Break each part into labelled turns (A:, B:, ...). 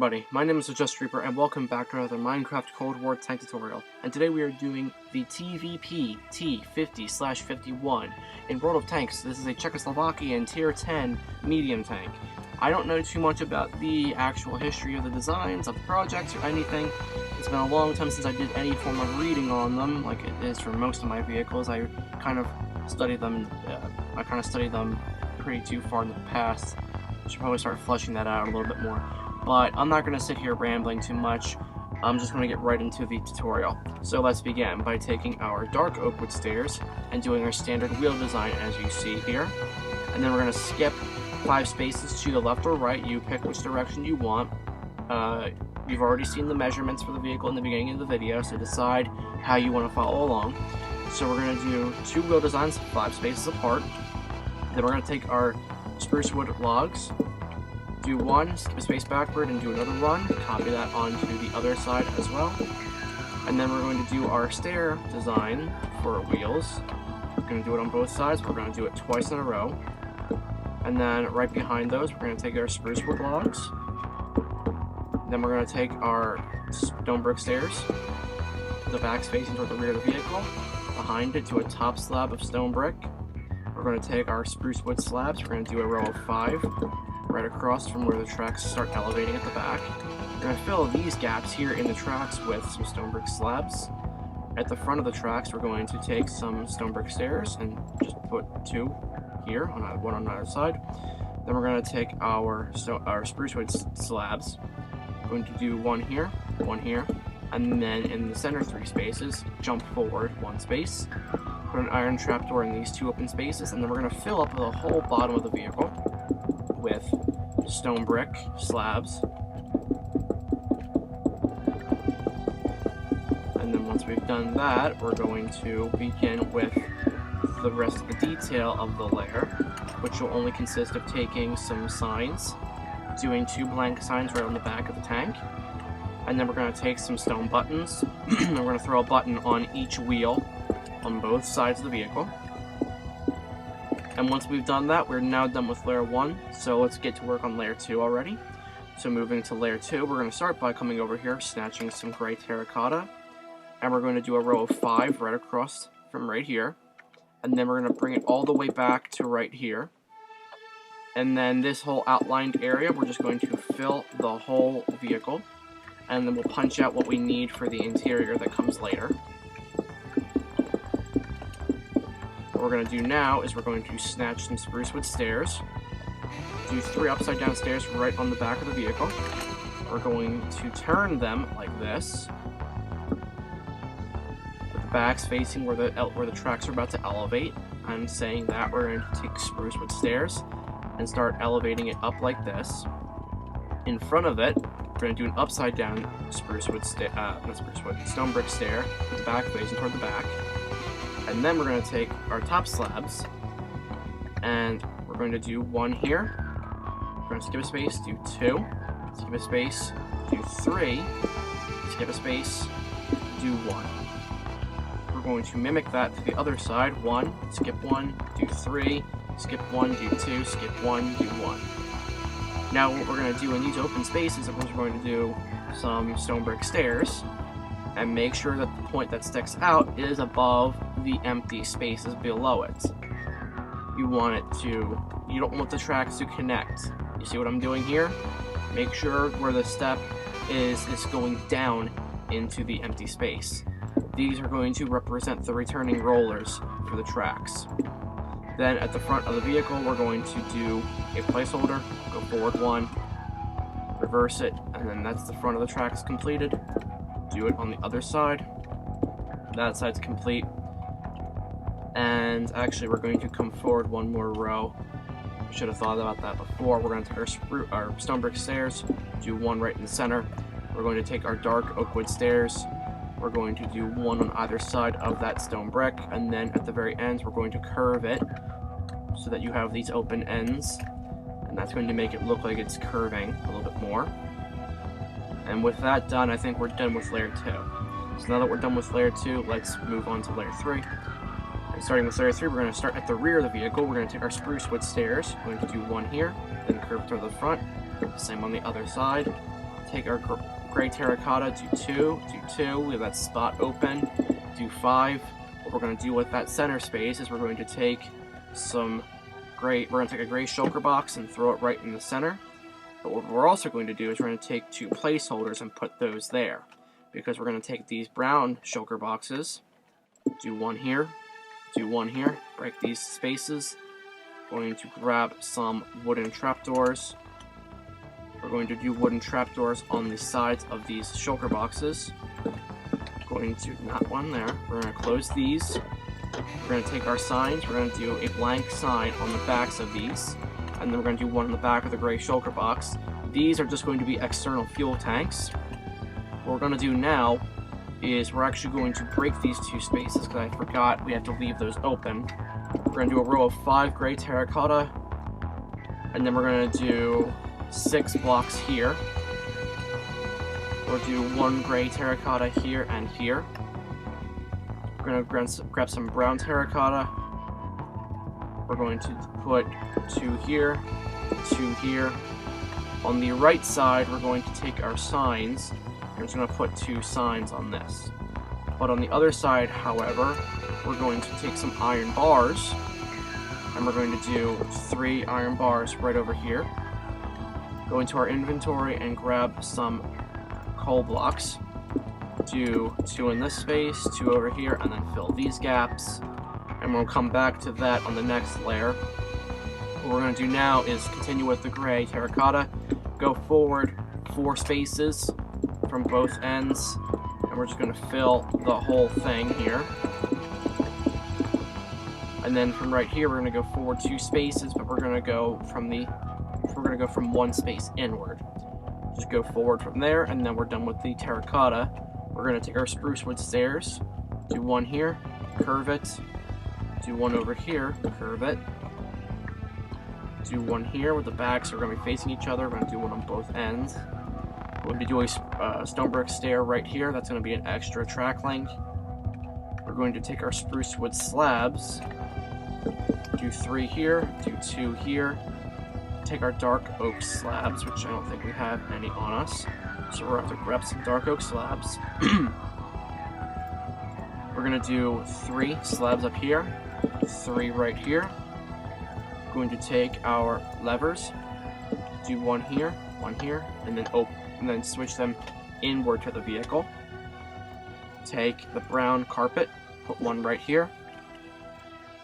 A: everybody, my name is TheJustReaper and welcome back to another Minecraft Cold War tank tutorial. And today we are doing the TVP T50/51. In World of Tanks, this is a Czechoslovakian Tier 10 medium tank. I don't know too much about the actual history of the designs, of the projects, or anything. It's been a long time since I did any form of reading on them, like it is for most of my vehicles. I kind of studied them pretty too far in the past. Should probably start fleshing that out a little bit more. But I'm not going to sit here rambling too much. I'm just going to get right into the tutorial. So let's begin by taking our dark oak wood stairs and doing our standard wheel design as you see here. And then we're going to skip 5 spaces to the left or right. You pick which direction you want. You've already seen the measurements for the vehicle in the beginning of the video, so decide how you want to follow along. So we're going to do 2 wheel designs 5 spaces apart. Then we're going to take our spruce wood logs, do one, skip a space backward and do another run, copy that onto the other side as well. And then we're going to do our stair design for wheels. We're going to do it on both sides, we're going to do it twice in a row. And then right behind those, we're going to take our spruce wood logs. Then we're going to take our stone brick stairs, the back facing toward the rear of the vehicle. Behind it, do a top slab of stone brick. We're going to take our spruce wood slabs, we're going to do a row of 5 right across from where the tracks start elevating at the back. We're going to fill these gaps here in the tracks with some stone brick slabs. At the front of the tracks, we're going to take some stone brick stairs and just put 2 here, one on either side. Then we're going to take our spruce wood slabs. We're going to do 1 here, and then in the center 3 spaces, jump forward 1 space. Put an iron trapdoor in these 2 open spaces, and then we're going to fill up the whole bottom of the vehicle with stone brick slabs. And then once we've done that, we're going to begin with the rest of the detail of the layer, which will only consist of taking some signs, doing 2 blank signs right on the back of the tank, and then we're going to take some stone buttons, and we're going to throw a button on each wheel on both sides of the vehicle. And once we've done that, we're now done with layer 1, so let's get to work on layer 2 already. So moving to layer 2, we're going to start by coming over here, snatching some gray terracotta, and we're going to do a row of 5 right across from right here, and then we're going to bring it all the way back to right here. And then this whole outlined area, we're just going to fill the whole vehicle, and then we'll punch out what we need for the interior that comes later. What we're going to do now is we're going to snatch some spruce wood stairs, do 3 upside down stairs right on the back of the vehicle. We're going to turn them like this, with the backs facing where the tracks are about to elevate. I'm saying that we're going to take spruce wood stairs and start elevating it up like this. In front of it, we're going to do an upside down stone brick stair with the back facing toward the back. And then we're going to take our top slabs, and we're going to do 1 here. We're going to skip a space, do 2, skip a space, do 3, skip a space, do 1. We're going to mimic that to the other side, 1, skip 1, do 3, skip 1, do 2, skip 1, do 1. Now what we're going to do in these open spaces is we're going to do some stone brick stairs, and make sure that the point that sticks out is above the empty spaces below it. You don't want the tracks to connect. You see what I'm doing here? Make sure where the step is going down into the empty space. These are going to represent the returning rollers for the tracks. Then at the front of the vehicle, we're going to do a placeholder, go forward 1, reverse it, and then that's the front of the tracks completed. Do it on the other side. That side's complete. And actually, we're going to come forward 1 more row. I should have thought about that before. We're going to take our stone brick stairs, do 1 right in the center. We're going to take our dark oak wood stairs. We're going to do 1 on either side of that stone brick, and then at the very end, we're going to curve it so that you have these open ends, and that's going to make it look like it's curving a little bit more. And with that done, I think we're done with layer 2. So now that we're done with layer 2, let's move on to layer 3. And starting with layer 3, we're going to start at the rear of the vehicle. We're going to take our spruce wood stairs. We're going to do 1 here, then curve to the front. Same on the other side. take our gray terracotta, do 2, we have that spot open, do 5. What we're going to do with that center space is we're going to take a gray shulker box and throw it right in the center. But what we're also going to do is we're going to take 2 placeholders and put those there, because we're going to take these brown shulker boxes, do 1 here, do 1 here, break these spaces. Going to grab some wooden trapdoors. We're going to do wooden trapdoors on the sides of these shulker boxes. Going to, not one there, we're going to close these. We're going to take our signs, we're going to do a blank sign on the backs of these, and then we're going to do one on the back of the gray shulker box. These are just going to be external fuel tanks. What we're going to do now is we're actually going to break these 2 spaces, because I forgot we have to leave those open. We're going to do a row of 5 gray terracotta, and then we're going to do 6 blocks here. We'll do 1 gray terracotta here and here. We're going to grab some brown terracotta. We're going to put 2 here, 2 here. On the right side, we're going to take our signs. We're just going to put 2 signs on this. But on the other side, however, we're going to take some iron bars, and we're going to do 3 iron bars right over here. Go into our inventory and grab some coal blocks. Do 2 in this space, 2 over here, and then fill these gaps. And we'll come back to that on the next layer. What we're going to do now is continue with the gray terracotta, go forward 4 spaces from both ends, and we're just going to fill the whole thing here. And then from right here, we're going to go forward 2 spaces, but we're going to go from 1 space inward. Just go forward from there, and then we're done with the terracotta. We're going to take our spruce wood stairs, do 1 here, curve it, do 1 over here, curve it, do 1 here where the backs are going to be facing each other. We're going to do 1 on both ends. We're going to do a stone brick stair right here. That's going to be an extra track link. We're going to take our spruce wood slabs, do 3 here, do 2 here, take our dark oak slabs, which I don't think we have any on us, so we're going to have to grab some dark oak slabs. We're going to do 3 slabs up here, 3 right here. We're going to take our levers, do 1 here, and then switch them inward to the vehicle. Take the brown carpet, put 1 right here.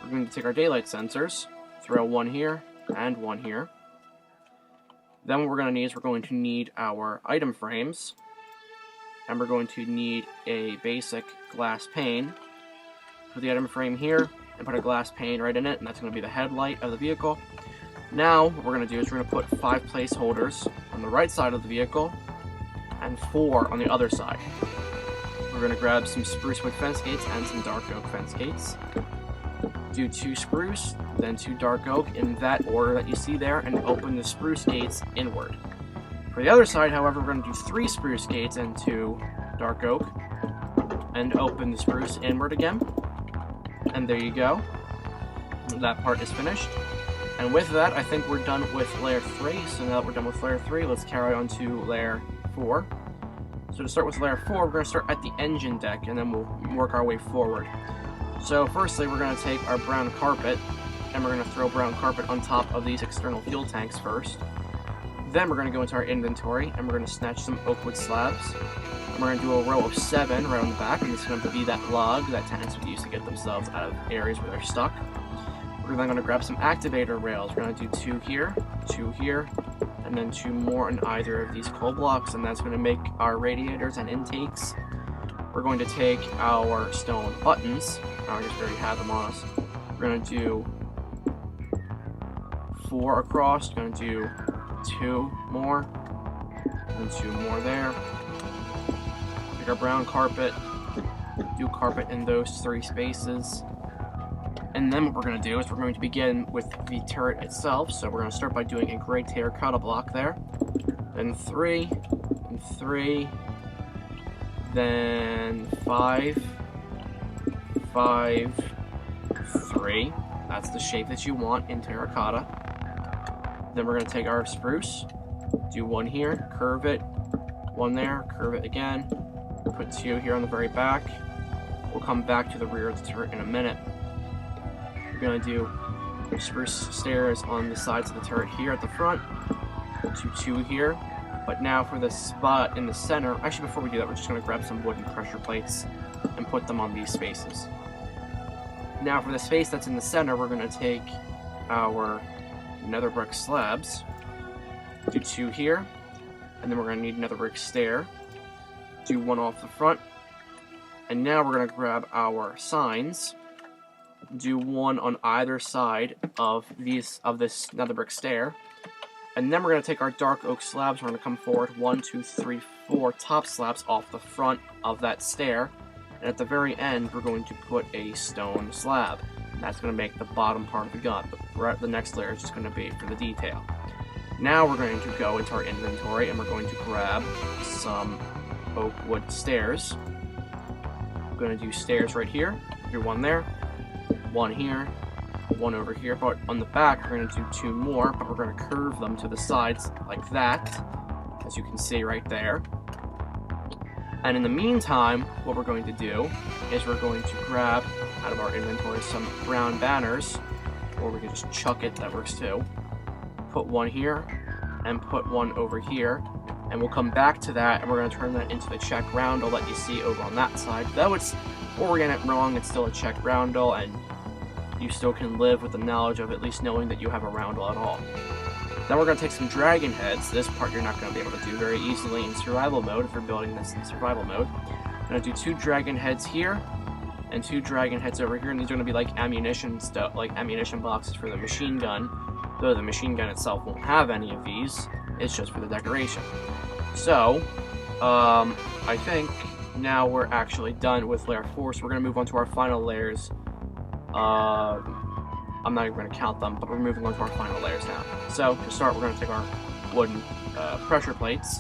A: We're going to take our daylight sensors, throw 1 here and 1 here. Then what we're going to need is we're going to need our item frames, and we're going to need a basic glass pane. Put the item frame here and put a glass pane right in it, and that's going to be the headlight of the vehicle. Now what we're going to do is we're going to put 5 placeholders on the right side of the vehicle and 4 on the other side. We're going to grab some spruce wood fence gates and some dark oak fence gates. Do 2 spruce, then 2 dark oak in that order that you see there, and open the spruce gates inward. For the other side, however, we're going to do 3 spruce gates and 2 dark oak, and open the spruce inward again. And there you go. That part is finished. And with that, I think we're done with layer 3. So now that we're done with layer 3, let's carry on to layer 4. So to start with layer 4, we're going to start at the engine deck, and then we'll work our way forward. So firstly, we're going to take our brown carpet, and we're going to throw brown carpet on top of these external fuel tanks first. Then we're going to go into our inventory, and we're going to snatch some oak wood slabs. And we're going to do a row of 7 right on the back, and this is going to be that log that tenants would use to get themselves out of areas where they're stuck. We're then going to grab some activator rails. We're going to do 2 here, 2 here, and then 2 more on either of these coal blocks, and that's going to make our radiators and intakes. We're going to take our stone buttons. I guess we already have them on us. We're going to do 4 across. We're going to do 2 more, and 2 more there. Take our brown carpet, do carpet in those 3 spaces. And then what we're going to do is we're going to begin with the turret itself. So we're going to start by doing a gray terracotta block there. Then 3, and 3, then 5, 5, 3. That's the shape that you want in terracotta. Then we're going to take our spruce, do 1 here, curve it, one there, curve it again, put 2 here on the very back. We'll come back to the rear of the turret in a minute. We're going to do spruce stairs on the sides of the turret here at the front, to 2 here. But now for the spot in the center, actually before we do that, we're just going to grab some wooden pressure plates and put them on these spaces. Now for the space that's in the center, we're going to take our nether brick slabs, do 2 here, and then we're going to need another brick stair, do 1 off the front, and now we're going to grab our signs, do 1 on either side of this nether brick stair, and then we're going to take our dark oak slabs. We're going to come forward 1, 2, 3, 4 top slabs off the front of that stair, and at the very end we're going to put a stone slab. And that's going to make the bottom part of the gun, but the next layer is just going to be for the detail. Now we're going to go into our inventory and we're going to grab some oak wood stairs. We're going to do stairs right here, do 1 there, 1 here, 1 over here, but on the back we're going to do 2 more, but we're going to curve them to the sides like that, as you can see right there. And in the meantime, what we're going to do is we're going to grab out of our inventory some brown banners, or we can just chuck it, that works too. Put 1 here, and put 1 over here, and we'll come back to that, and we're going to turn that into the Czech roundel that you see over on that side. Though it's oriented wrong, it's still a Czech roundel, and you still can live with the knowledge of at least knowing that you have a roundel at all. Then we're going to take some dragon heads. This part you're not going to be able to do very easily in survival mode if you're building this in survival mode. I'm going to do 2 dragon heads here, and 2 dragon heads over here, and these are going to be like ammunition stuff, like ammunition boxes for the machine gun, though the machine gun itself won't have any of these. It's just for the decoration. So, I think now we're actually done with layer 4, so we're going to move on to our final layers. I'm not even going to count them, but we're moving on to our final layers now. So, to start, we're going to take our wooden pressure plates,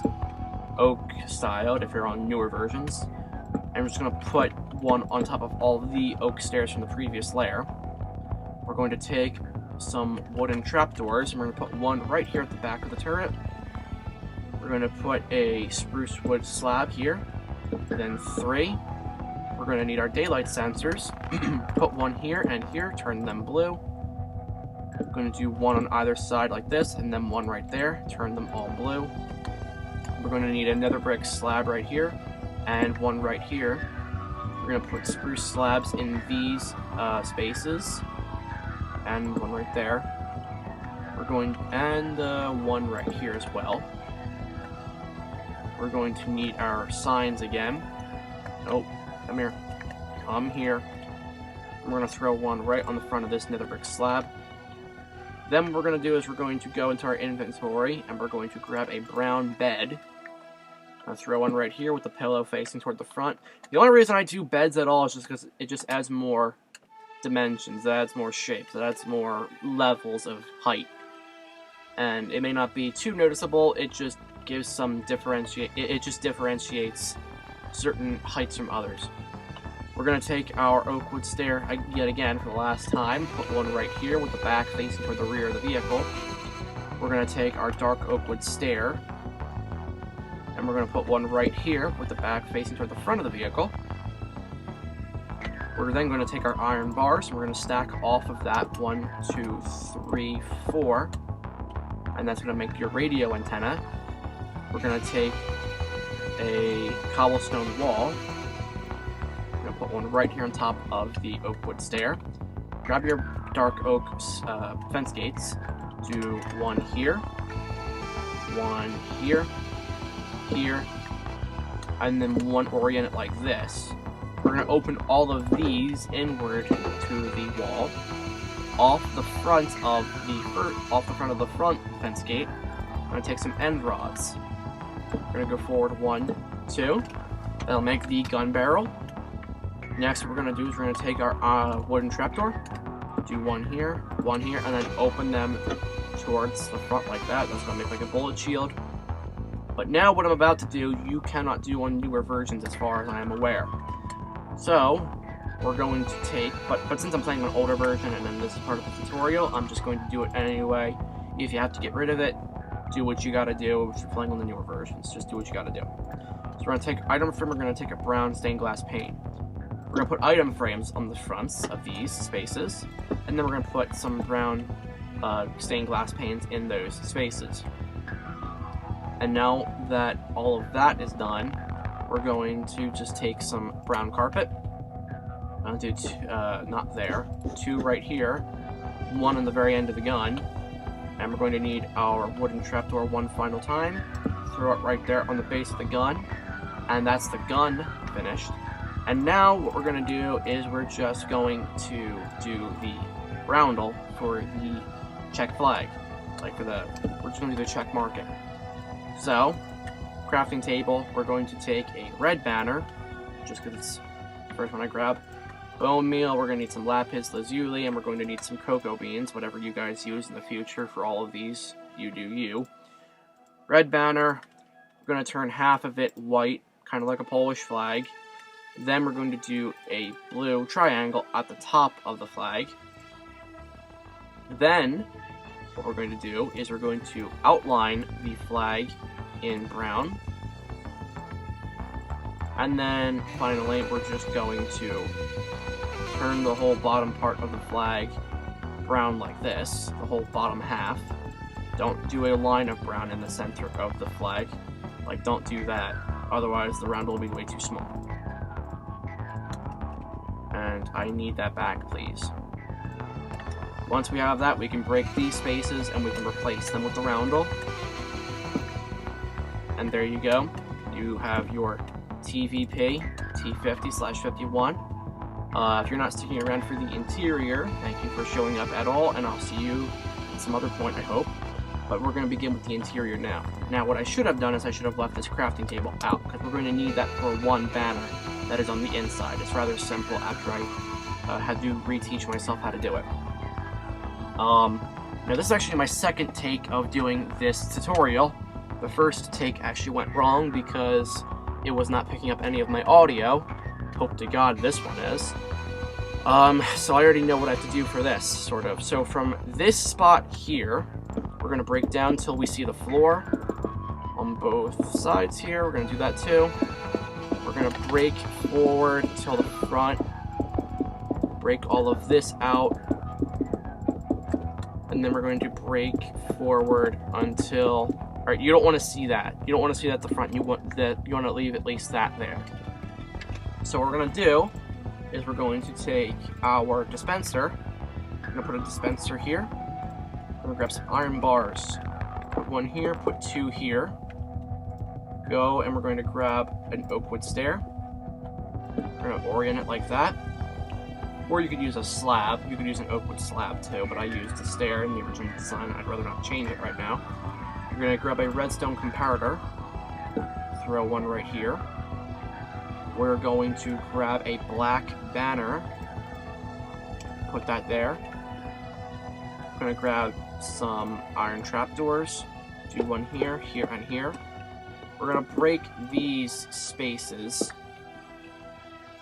A: oak styled if you're on newer versions, and we're just going to put 1 on top of all the oak stairs from the previous layer. We're going to take some wooden trapdoors, and we're going to put 1 right here at the back of the turret. We're going to put a spruce wood slab here, then 3. We're going to need our daylight sensors. Put 1 here and here, turn them blue. We're going to do 1 on either side like this, and then 1 right there, turn them all blue. We're going to need another brick slab right here, and 1 right here. We're going to put spruce slabs in these spaces, and 1 right there. We're going, and 1 right here as well. We're going to need our signs again. Oh, come here. Come here. We're going to throw 1 right on the front of this nether brick slab. Then what we're going to do is we're going to go into our inventory and we're going to grab a brown bed. I'll throw 1 right here with the pillow facing toward the front. The only reason I do beds at all is just because it just adds more dimensions, it adds more shapes, it adds more levels of height. And it may not be too noticeable, it just gives some it just differentiates certain heights from others. We're going to take our oak wood stair yet again for the last time, put 1 right here with the back facing toward the rear of the vehicle. We're going to take our dark oak wood stair, and we're going to put 1 right here with the back facing toward the front of the vehicle. We're then going to take our iron bars, and we're going to stack off of that 1, 2, 3, 4, and that's going to make your radio antenna. We're going to take a cobblestone wall. We're going to put 1 right here on top of the oak wood stair. Grab your dark oak fence gates. Do 1 here, 1 here, here, and then 1 oriented like this. We're going to open all of these inward to the wall. Off the front of the front fence gate, I'm going to take some end rods. We're going to go forward 1, 2. That'll make the gun barrel. Next, what we're going to do is we're going to take our wooden trapdoor, do 1 here, and then open them towards the front like that. That's going to make like a bullet shield. But now what I'm about to do, you cannot do on newer versions as far as I am aware. So, we're going to take, but since I'm playing an older version and then this is part of the tutorial, I'm just going to do it anyway. If you have to get rid of it, do what you gotta do if you're playing on the newer versions. Just do what you gotta do. So we're gonna take item frame, we're gonna take a brown stained glass pane. We're gonna put item frames on the fronts of these spaces, and then we're gonna put some brown stained glass panes in those spaces. And now that all of that is done, we're going to just take some brown carpet. I'll do not there, 2 right here, 1 on the very end of the gun, and we're going to need our wooden trapdoor 1 final time. Throw it right there on the base of the gun, and that's the gun finished. And now what we're going to do is we're just going to do the roundel for the Czech flag. We're just going to do the Czech marking. So, crafting table, we're going to take a red banner, just because it's the first one I grab. Bone meal, we're going to need some lapis lazuli, and we're going to need some cocoa beans, whatever you guys use in the future for all of these, you do you. Red banner, we're going to turn half of it white, kind of like a Polish flag. Then we're going to do a blue triangle at the top of the flag. Then, what we're going to do is we're going to outline the flag in brown. And then, finally, we're just going to turn the whole bottom part of the flag brown like this, the whole bottom half. Don't do a line of brown in the center of the flag. Don't do that, otherwise the round will be way too small. And I need that back, please. Once we have that, we can break these spaces and we can replace them with the roundel. And there you go. You have your TVP T50/51. If you're not sticking around for the interior, thank you for showing up at all, and I'll see you at some other point, I hope. But we're going to begin with the interior now. Now, what I should have done is I should have left this crafting table out, because we're going to need that for 1 banner that is on the inside. It's rather simple after I had to reteach myself how to do it. Now, this is actually my second take of doing this tutorial. The first take actually went wrong because it was not picking up any of my audio. Hope to God this one is. So I already know what I have to do for this, sort of. So from this spot here, we're going to break down till we see the floor on both sides here. We're going to do that too. We're going to break forward till the front. Break all of this out. And then we're going to break forward until... Alright, you don't want to see that. You don't want to see that at the front. You want to leave at least that there. So what we're going to do is we're going to take our dispenser. We're going to put a dispenser here. We're going to grab some iron bars. Put 1 here, put 2 here. Go, and we're going to grab an oak wood stair. We're going to orient it like that. Or you could use a slab. You could use an oak wood slab too, but I used a stair in the original design. I'd rather not change it right now. You're going to grab a redstone comparator. Throw 1 right here. We're going to grab a black banner. Put that there. We're going to grab some iron trapdoors. Do 1 here, here, and here. We're going to break these spaces.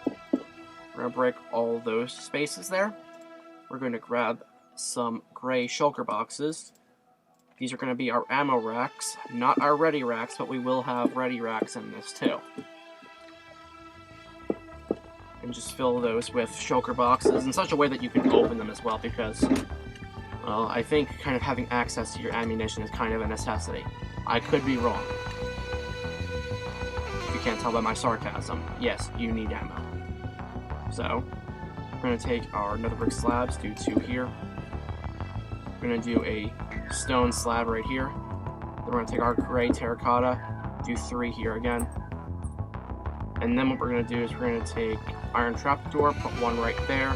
A: We're going to break all those spaces there. We're going to grab some gray shulker boxes. These are going to be our ammo racks, not our ready racks, but we will have ready racks in this too. And just fill those with shulker boxes in such a way that you can open them as well, because, well, I think kind of having access to your ammunition is kind of a necessity. I could be wrong. If you can't tell by my sarcasm, yes, you need ammo. So, we're going to take our nether brick slabs, do 2 here. We're going to do a stone slab right here. Then we're going to take our gray terracotta, do 3 here again. And then what we're going to do is we're going to take iron trapdoor, put 1 right there.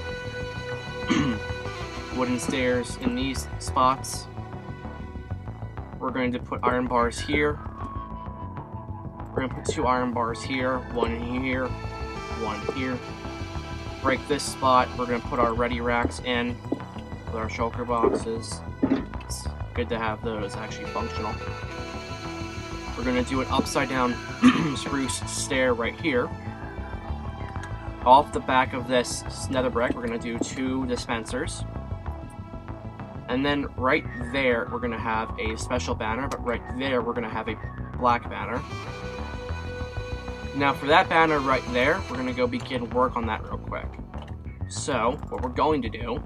A: Wooden stairs in these spots. We're going to put iron bars here. We're going to put 2 iron bars here, 1 here, 1 here. Break this spot. We're going to put our ready racks in with our shulker boxes. It's good to have those actually functional. We're going to do an upside down spruce stair right here. Off the back of this nether brick, we're going to do 2 dispensers. And then right there, we're going to have a special banner, but right there, we're going to have a black banner. Now, for that banner right there, we're going to go begin work on that real quick. So, what we're going to do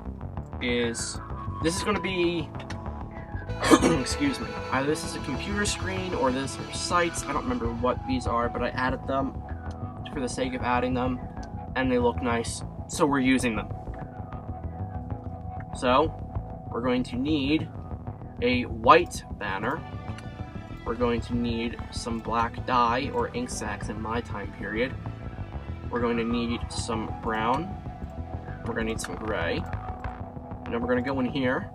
A: is, this is going to be, excuse me, either this is a computer screen or this are sites. I don't remember what these are, but I added them for the sake of adding them, and they look nice, so we're using them. So, we're going to need a white banner. We're going to need some black dye, or ink sacs in my time period. We're going to need some brown. We're going to need some gray. And then we're going to go in here.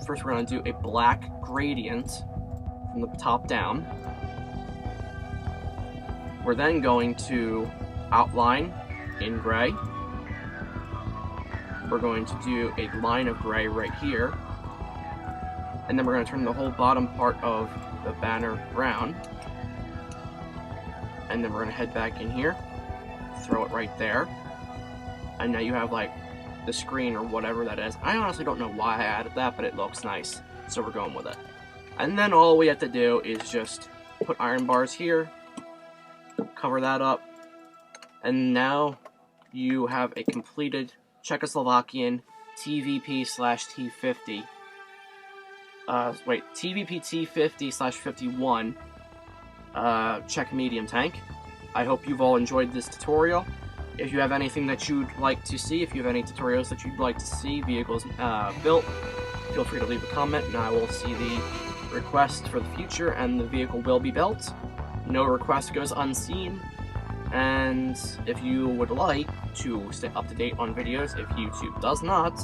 A: First, we're going to do a black gradient from the top down. We're then going to outline in gray. We're going to do a line of gray right here. And then we're going to turn the whole bottom part of the banner brown. And then we're going to head back in here, throw it right there. And now you have like the screen or whatever that is. I honestly don't know why I added that, but it looks nice. So we're going with it. And then all we have to do is just put iron bars here, cover that up, and now you have a completed Czechoslovakian TVP/T50. TVP T50/51 Czech medium tank. I hope you've all enjoyed this tutorial. If you have anything that you'd like to see, if you have any tutorials that you'd like to see, vehicles built, feel free to leave a comment and I will see the request for the future and the vehicle will be built. No request goes unseen. And if you would like to stay up to date on videos, if YouTube does not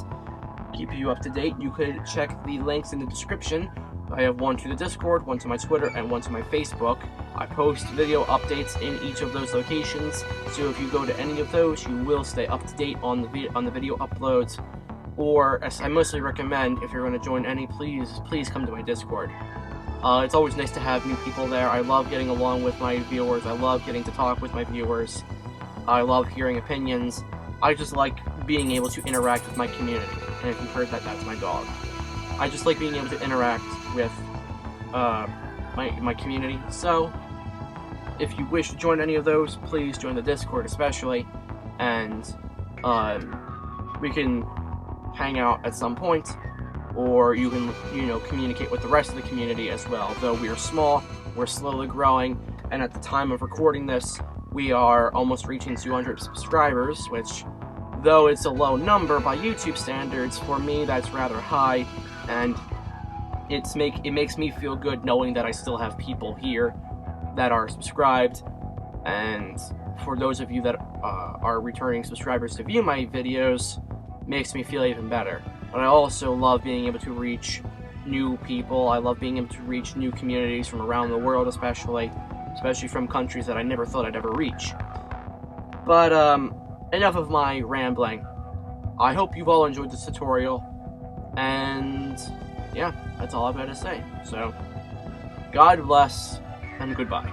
A: keep you up to date, you could check the links in the description. I have one to the Discord, one to my Twitter, and one to my Facebook. I post video updates in each of those locations, so if you go to any of those, you will stay up to date on the video uploads. Or, as I mostly recommend, if you're going to join any, please come to my Discord. It's always nice to have new people there. I love getting along with my viewers. I love getting to talk with my viewers. I love hearing opinions. I just like being able to interact with my community. And if you've heard that, that's my dog. I just like being able to interact with my community. So, if you wish to join any of those, please join the Discord especially. And we can hang out at some point. Or you can, communicate with the rest of the community as well. Though we are small, we're slowly growing, and at the time of recording this, we are almost reaching 200 subscribers, which, though it's a low number by YouTube standards, for me that's rather high, and it makes me feel good knowing that I still have people here that are subscribed, and for those of you that are returning subscribers to view my videos, makes me feel even better. But I also love being able to reach new people. I love being able to reach new communities from around the world, especially from countries that I never thought I'd ever reach. But, enough of my rambling. I hope you've all enjoyed this tutorial, and yeah, that's all I've got to say. So, God bless, and goodbye.